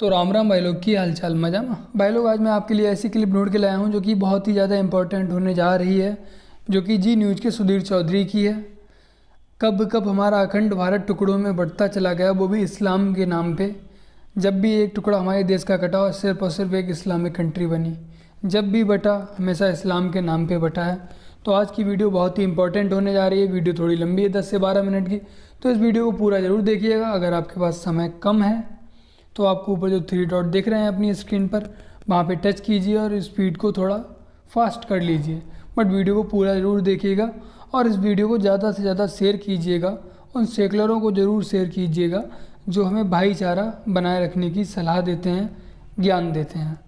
तो राम राम भाई लोग, की हालचाल मजा में भाई लोग। आज मैं आपके लिए ऐसी क्लिप ढूंढ के लाया हूँ जो कि बहुत ही ज़्यादा इंपॉर्टेंट होने जा रही है, जो कि जी न्यूज़ के सुधीर चौधरी की है। कब कब हमारा अखंड भारत टुकड़ों में बढ़ता चला गया, वो भी इस्लाम के नाम पे। जब भी एक टुकड़ा हमारे देश का कटा और सिर्फ एक इस्लामिक कंट्री बनी। जब भी बटा हमेशा इस्लाम के नाम पे बटा है। तो आज की वीडियो बहुत ही इंपॉर्टेंट होने जा रही है। वीडियो थोड़ी लंबी है, 10 से 12 मिनट की, तो इस वीडियो को पूरा ज़रूर देखिएगा। अगर आपके पास समय कम है तो आपको ऊपर जो 3 डॉट देख रहे हैं अपनी स्क्रीन पर, वहाँ पे टच कीजिए और स्पीड को थोड़ा फास्ट कर लीजिए। बट वीडियो को पूरा ज़रूर देखिएगा और इस वीडियो को ज़्यादा से ज़्यादा शेयर कीजिएगा। उन सेकलरों को ज़रूर शेयर कीजिएगा जो हमें भाईचारा बनाए रखने की सलाह देते हैं, ज्ञान देते हैं।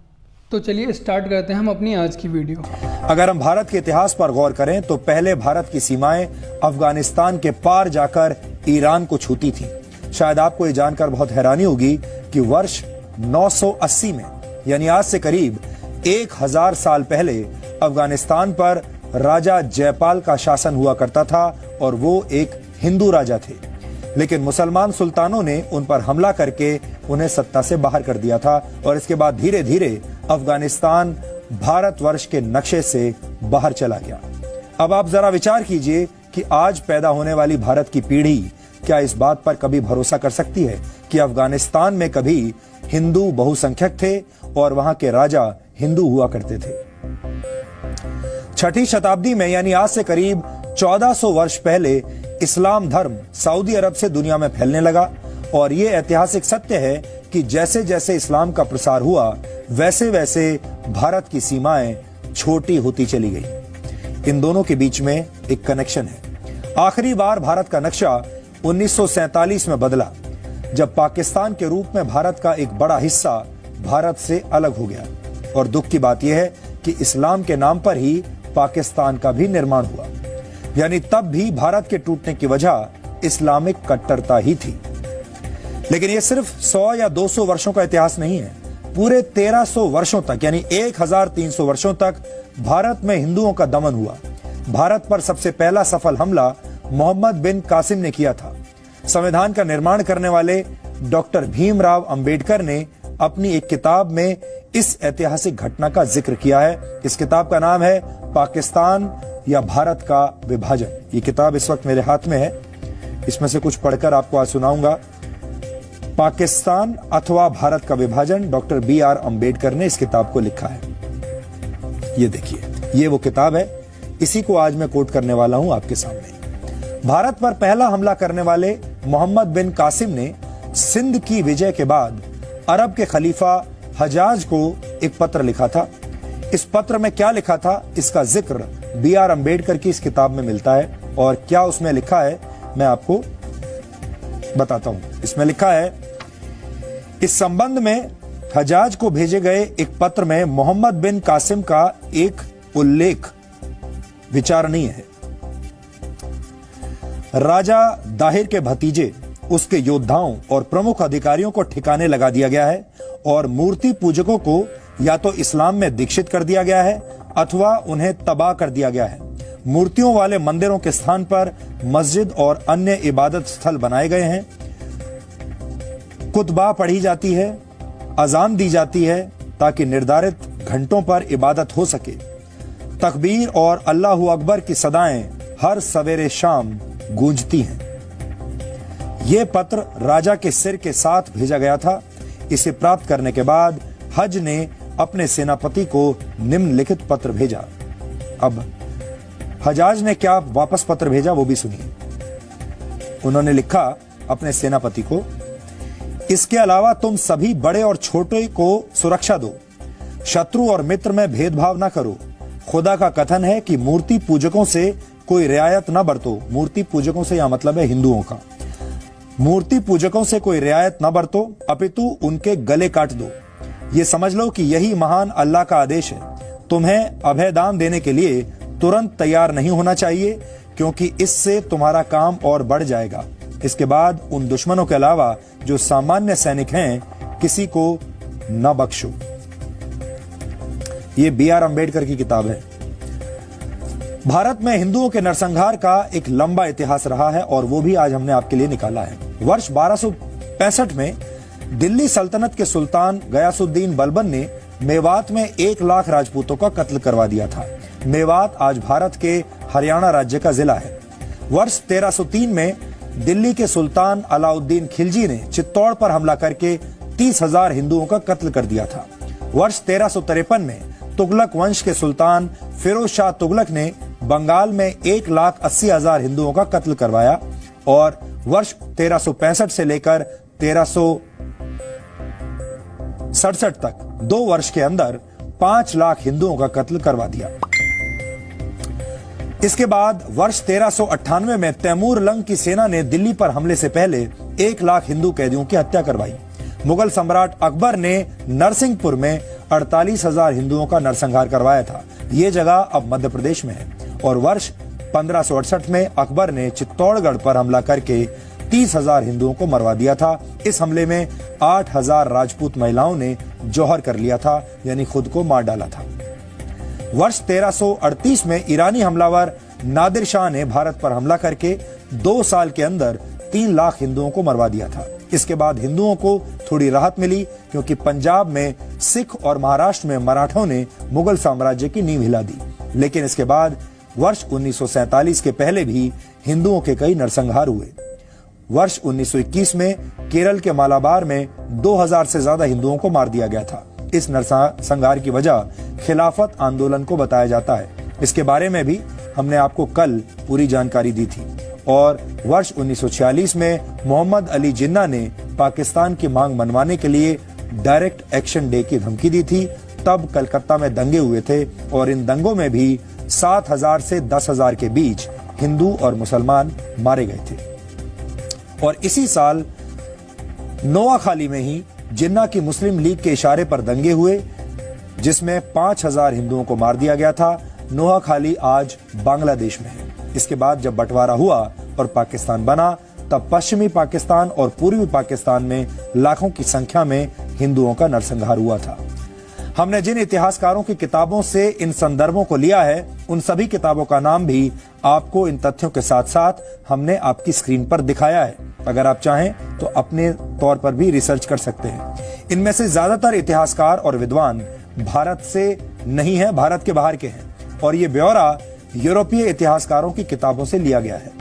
तो चलिए स्टार्ट करते हैं हम अपनी आज की वीडियो। अगर हम भारत के इतिहास पर गौर करें तो पहले भारत की सीमाएं अफगानिस्तान के पार जाकर ईरान को छूती थीं। शायद आपको ये जानकर बहुत हैरानी होगी कि वर्ष 980 में, यानी आज से करीब 1000 साल पहले, अफगानिस्तान पर राजा जयपाल का शासन हुआ करता था और वो एक हिंदू राजा थे। लेकिन मुसलमान सुल्तानों ने उन पर हमला करके उन्हें सत्ता से बाहर कर दिया था और इसके बाद धीरे धीरे अफगानिस्तान भारतवर्ष के नक्शे से बाहर चला गया। अब आप जरा विचार कीजिए कि आज पैदा होने वाली भारत की पीढ़ी क्या इस बात पर कभी भरोसा कर सकती है कि अफगानिस्तान में कभी हिंदू बहुसंख्यक थे और वहां के राजा हिंदू हुआ करते थे। 6ठी शताब्दी में, यानी आज से करीब 1400 वर्ष पहले, इस्लाम धर्म सऊदी अरब से दुनिया में फैलने लगा। और ये ऐतिहासिक सत्य है कि जैसे जैसे इस्लाम का प्रसार हुआ वैसे वैसे भारत की सीमाएं छोटी होती चली गई। इन दोनों के बीच में एक कनेक्शन है। आखिरी बार भारत का नक्शा 1947 में बदला, जब पाकिस्तान के रूप में भारत का एक बड़ा हिस्सा भारत से अलग हो गया। और दुख की बात यह है कि इस्लाम के नाम पर ही पाकिस्तान का भी निर्माण हुआ, यानी तब भी भारत के टूटने की वजह इस्लामिक कट्टरता ही थी। लेकिन यह सिर्फ 100 या 200 वर्षों का इतिहास नहीं है। पूरे 1300 वर्षों तक, यानी 1300 वर्षों तक भारत में हिंदुओं का दमन हुआ। भारत पर सबसे पहला सफल हमला मोहम्मद बिन कासिम ने किया था। संविधान का निर्माण करने वाले डॉक्टर भीमराव अंबेडकर ने अपनी एक किताब में इस ऐतिहासिक घटना का जिक्र किया है। इस किताब का नाम है पाकिस्तान या भारत का विभाजन। ये किताब इस वक्त मेरे हाथ में है। इसमें से कुछ पढ़कर आपको आज सुनाऊंगा। पाकिस्तान अथवा भारत का विभाजन, डॉक्टर BR अंबेडकर ने इस किताब को लिखा है। ये देखिए, ये वो किताब है। इसी को आज मैं कोट करने वाला हूं आपके सामने। भारत पर पहला हमला करने वाले मोहम्मद बिन कासिम ने सिंध की विजय के बाद अरब के खलीफा हजाज को एक पत्र लिखा था। इस पत्र में क्या लिखा था, इसका जिक्र BR अंबेडकर की इस किताब में मिलता है। और क्या उसमें लिखा है मैं आपको बताता हूं। इसमें लिखा है, इस संबंध में हजाज को भेजे गए एक पत्र में मोहम्मद बिन कासिम का एक उल्लेख विचारणीय है। राजा दाहिर के भतीजे, उसके योद्धाओं और प्रमुख अधिकारियों को ठिकाने लगा दिया गया है और मूर्ति पूजकों को या तो इस्लाम में दीक्षित कर दिया गया है अथवा उन्हें तबाह कर दिया गया है। मूर्तियों वाले मंदिरों के स्थान पर मस्जिद और अन्य इबादत स्थल बनाए गए हैं। कुतबा पढ़ी जाती है, अजान दी जाती है ताकि निर्धारित घंटों पर इबादत हो सके। तकबीर और अल्लाहू अकबर की सदाएं हर सवेरे शाम गूंजती हैं। यह पत्र राजा के सिर के साथ भेजा गया था। इसे प्राप्त करने के बाद हज ने अपने सेनापति को निम्नलिखित पत्र भेजा। अब हजाज ने क्या वापस पत्र भेजा वो भी सुनिए। उन्होंने लिखा अपने सेनापति को, इसके अलावा तुम सभी बड़े और छोटे को सुरक्षा दो, शत्रु और मित्र में भेदभाव न करो। खुदा का कथन है कि मूर्ति पूजकों से कोई रियायत न बरतो। मूर्ति पूजकों से यह मतलब है हिंदुओं का। मूर्ति पूजकों से कोई रियायत न बरतो, अपितु उनके गले काट दो। ये समझ लो कि यही महान अल्लाह का आदेश है। तुम्हें अभयदान देने के लिए तुरंत तैयार नहीं होना चाहिए, क्योंकि इससे तुम्हारा काम और बढ़ जाएगा। इसके बाद उन दुश्मनों के अलावा जो सामान्य सैनिक हैं, किसी को न बख्शो। ये BR अंबेडकर की किताब है। भारत में हिंदुओं के नरसंहार का एक लंबा इतिहास रहा है और वो भी आज हमने आपके लिए निकाला है। वर्ष 1265 में दिल्ली सल्तनत के सुल्तान गयासुद्दीन बलबन ने मेवात में 1 लाख राजपूतों का कत्ल करवा दिया था। मेवात आज भारत के हरियाणा राज्य का जिला है। वर्ष 1303 में दिल्ली के सुल्तान अलाउद्दीन खिलजी ने चित्तौड़ पर हमला करके 30,000 हिंदुओं का कत्ल कर दिया था। वर्ष 1353 में तुगलक वंश के सुल्तान फिरोज शाह तुगलक ने बंगाल में 1,80,000 हिंदुओं का कत्ल करवाया और वर्ष 1365 से लेकर 1367 तक 2 वर्ष के अंदर 5 लाख हिंदुओं का कत्ल करवा दिया। इसके बाद वर्ष 1398 में तैमूर लंग की सेना ने दिल्ली पर हमले से पहले 1 लाख हिंदू कैदियों की हत्या करवाई। मुगल सम्राट अकबर ने नरसिंहपुर में 48,000 हिंदुओं का नरसंहार करवाया था। ये जगह अब मध्य प्रदेश में है। और वर्ष 1568 में अकबर ने चित्तौड़गढ़ पर हमला करके 30,000 हिंदुओं को मरवा दिया था। इस हमले में 8,000 राजपूत महिलाओं ने जौहर कर लिया था, यानी खुद को मार डाला था। वर्ष 1338 में ईरानी हमलावर नादिर शाह ने भारत पर हमला करके 2 साल के अंदर 3 लाख हिंदुओं को मरवा दिया था। इसके बाद हिंदुओं को थोड़ी राहत मिली क्योंकि पंजाब में सिख और महाराष्ट्र में मराठों ने मुगल साम्राज्य की नींव हिला दी। लेकिन इसके बाद वर्ष 1947 के पहले भी हिंदुओं के कई नरसंहार हुए। वर्ष 1921 में केरल के मालाबार में 2000 से ज्यादा हिंदुओं को मार दिया गया था। इस नरसंहार की वजह खिलाफत आंदोलन को बताया जाता है। इसके बारे में भी हमने आपको कल पूरी जानकारी दी थी। और वर्ष 1946 में मोहम्मद अली जिन्ना ने पाकिस्तान की मांग मनवाने के लिए डायरेक्ट एक्शन डे की धमकी दी थी। तब कलकत्ता में दंगे हुए थे और इन दंगों में भी 7,000 से 10,000 के बीच हिंदू और मुसलमान मारे गए थे। और इसी साल नोआखाली में ही जिन्ना की मुस्लिम लीग के इशारे पर दंगे हुए जिसमें 5,000 हिंदुओं को मार दिया गया था। नोआखाली आज बांग्लादेश में है। इसके बाद जब बंटवारा हुआ और पाकिस्तान बना तब पश्चिमी पाकिस्तान और पूर्वी पाकिस्तान में लाखों की संख्या में हिंदुओं का नरसंहार हुआ था। हमने जिन इतिहासकारों की किताबों से इन संदर्भों को लिया है उन सभी किताबों का नाम भी आपको इन तथ्यों के साथ साथ हमने आपकी स्क्रीन पर दिखाया है। अगर आप चाहें तो अपने तौर पर भी रिसर्च कर सकते हैं। इनमें से ज्यादातर इतिहासकार और विद्वान भारत से नहीं है, भारत के बाहर के हैं और ये ब्यौरा यूरोपीय इतिहासकारों की किताबों से लिया गया है।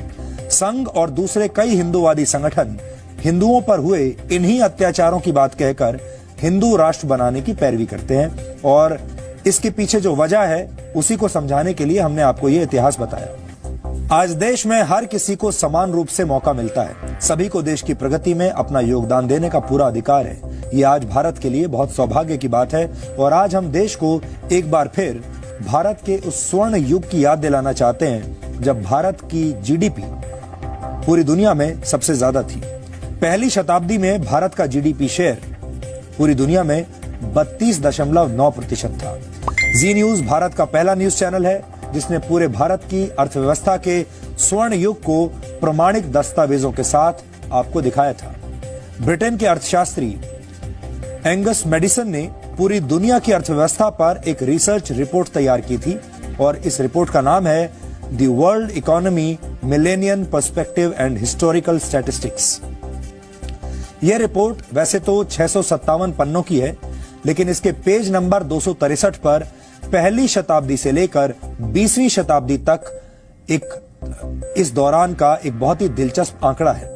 संघ और दूसरे कई हिंदूवादी संगठन हिंदुओं पर हुए इन्हीं अत्याचारों की बात कहकर हिंदू राष्ट्र बनाने की पैरवी करते हैं और इसके पीछे जो वजह है उसी को समझाने के लिए हमने आपको ये इतिहास बताया। आज देश में हर किसी को समान रूप से मौका मिलता है। सभी को देश की प्रगति में अपना योगदान देने का पूरा अधिकार है। ये आज भारत के लिए बहुत सौभाग्य की बात है और आज हम देश को एक बार फिर भारत के उस स्वर्ण युग की याद दिलाना चाहते हैं जब भारत की जीडीपी पूरी दुनिया में सबसे ज्यादा थी। पहली शताब्दी में भारत का जीडीपी शेयर पूरी दुनिया में 32.9% था। जी न्यूज भारत का पहला न्यूज चैनल है जिसने पूरे भारत की अर्थव्यवस्था के स्वर्ण युग को प्रमाणिक दस्तावेजों के साथ आपको दिखाया था। ब्रिटेन के अर्थशास्त्री एंगस मेडिसन ने पूरी दुनिया की अर्थव्यवस्था पर एक रिसर्च रिपोर्ट तैयार की थी और इस रिपोर्ट का नाम है the world economy millennium perspective and historical statistics. यह रिपोर्ट वैसे तो 657 पन्नों की है लेकिन इसके पेज नंबर 263 पर पहली शताब्दी से लेकर 20वीं शताब्दी तक इस दौरान का एक बहुत ही दिलचस्प आंकड़ा है।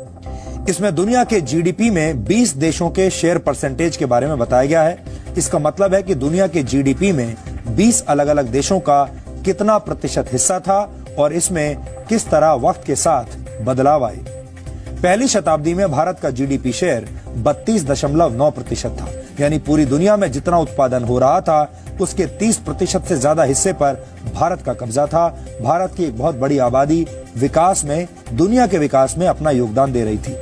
इसमें दुनिया के जीडीपी में 20 देशों के शेयर परसेंटेज के बारे में बताया गया है। इसका मतलब है कि दुनिया के जीडीपी में 20 अलग अलग देशों का कितना प्रतिशत हिस्सा था और इसमें किस तरह वक्त के साथ बदलाव आए। पहली शताब्दी में भारत का जीडीपी शेयर 32.9% था, यानी पूरी दुनिया में जितना उत्पादन हो रहा था उसके 30% से ज्यादा हिस्से पर भारत का कब्जा था। भारत की एक बहुत बड़ी आबादी विकास में, दुनिया के विकास में अपना योगदान दे रही थी।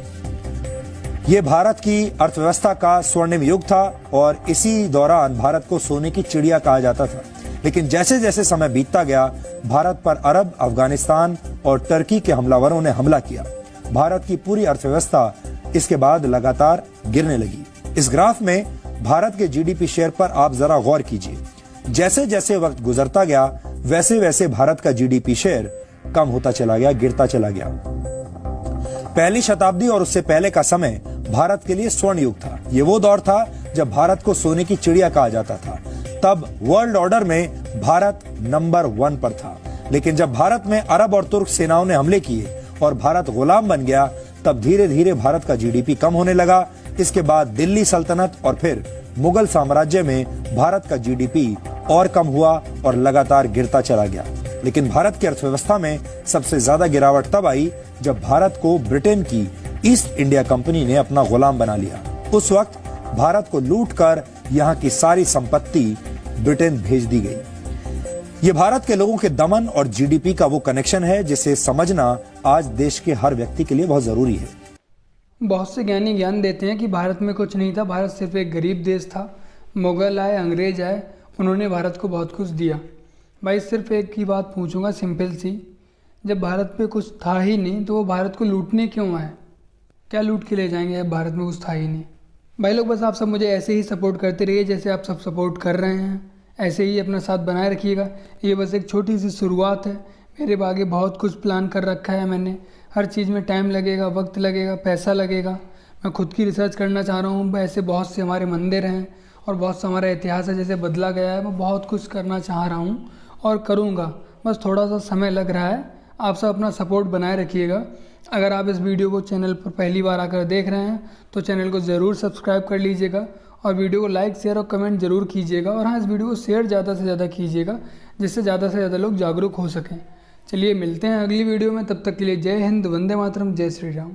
ये भारत की अर्थव्यवस्था का स्वर्णिम युग था और इसी दौरान भारत को सोने की चिड़िया कहा जाता था। लेकिन जैसे जैसे समय बीतता गया भारत पर अरब, अफगानिस्तान और टर्की के हमलावरों ने हमला किया। भारत की पूरी अर्थव्यवस्था इसके बाद लगातार गिरने लगी। इस ग्राफ में भारत के जीडीपी शेयर पर आप जरा गौर कीजिए। जैसे जैसे वक्त गुजरता गया वैसे वैसे भारत का जीडीपी शेयर कम होता चला गया, गिरता चला गया। पहली शताब्दी और उससे पहले का समय भारत के लिए स्वर्ण युग था। ये वो दौर था जब भारत को सोने की चिड़िया कहा जाता था। तब वर्ल्ड ऑर्डर में भारत नंबर 1 पर था। लेकिन जब भारत में अरब और तुर्क सेनाओं ने हमले किए और भारत गुलाम बन गया, तब धीरे धीरे भारत का जीडीपी कम होने लगा। इसके बाद दिल्ली सल्तनत और फिर मुगल साम्राज्य में भारत का जीडीपी और कम हुआ और लगातार गिरता चला गया। लेकिन भारत की अर्थव्यवस्था में सबसे ज्यादा गिरावट तब आई जब भारत को ब्रिटेन की ईस्ट इंडिया कंपनी ने अपना गुलाम बना लिया। उस वक्त भारत को लूटकर यहाँ की सारी संपत्ति ब्रिटेन भेज दी गई। ये भारत के लोगों के दमन और जीडीपी का वो कनेक्शन है जिसे समझना आज देश के हर व्यक्ति के लिए बहुत जरूरी है। बहुत से ज्ञानी ज्ञान देते हैं कि भारत में कुछ नहीं था, भारत सिर्फ एक गरीब देश था। मुगल आए, अंग्रेज आए, उन्होंने भारत को बहुत कुछ दिया। भाई सिर्फ एक ही बात पूछूंगा, सिंपल सी, जब भारत में कुछ था ही नहीं तो वो भारत को लूटने क्यों आए? क्या लूट के ले जाएंगे? अब भारत में कुछ था ही नहीं। भाई लोग बस आप सब मुझे ऐसे ही सपोर्ट करते रहिए जैसे आप सब सपोर्ट कर रहे हैं। ऐसे ही अपना साथ बनाए रखिएगा। ये बस एक छोटी सी शुरुआत है। मेरे आगे बहुत कुछ प्लान कर रखा है मैंने। हर चीज़ में टाइम लगेगा, वक्त लगेगा, पैसा लगेगा। मैं खुद की रिसर्च करना चाह रहा हूँ। ऐसे बहुत से हमारे मंदिर हैं और बहुत सा हमारा इतिहास है जैसे बदला गया है। मैं बहुत कुछ करना चाह रहा हूँ और करूँगा, बस थोड़ा सा समय लग रहा है। आप सब अपना सपोर्ट बनाए रखिएगा। अगर आप इस वीडियो को चैनल पर पहली बार आकर देख रहे हैं तो चैनल को ज़रूर सब्सक्राइब कर लीजिएगा और वीडियो को लाइक, शेयर और कमेंट ज़रूर कीजिएगा। और हाँ, इस वीडियो को शेयर ज़्यादा से ज़्यादा कीजिएगा जिससे ज़्यादा से ज़्यादा लोग जागरूक हो सकें। चलिए मिलते हैं अगली वीडियो में, तब तक के लिए जय हिंद, वंदे मातरम, जय श्री राम।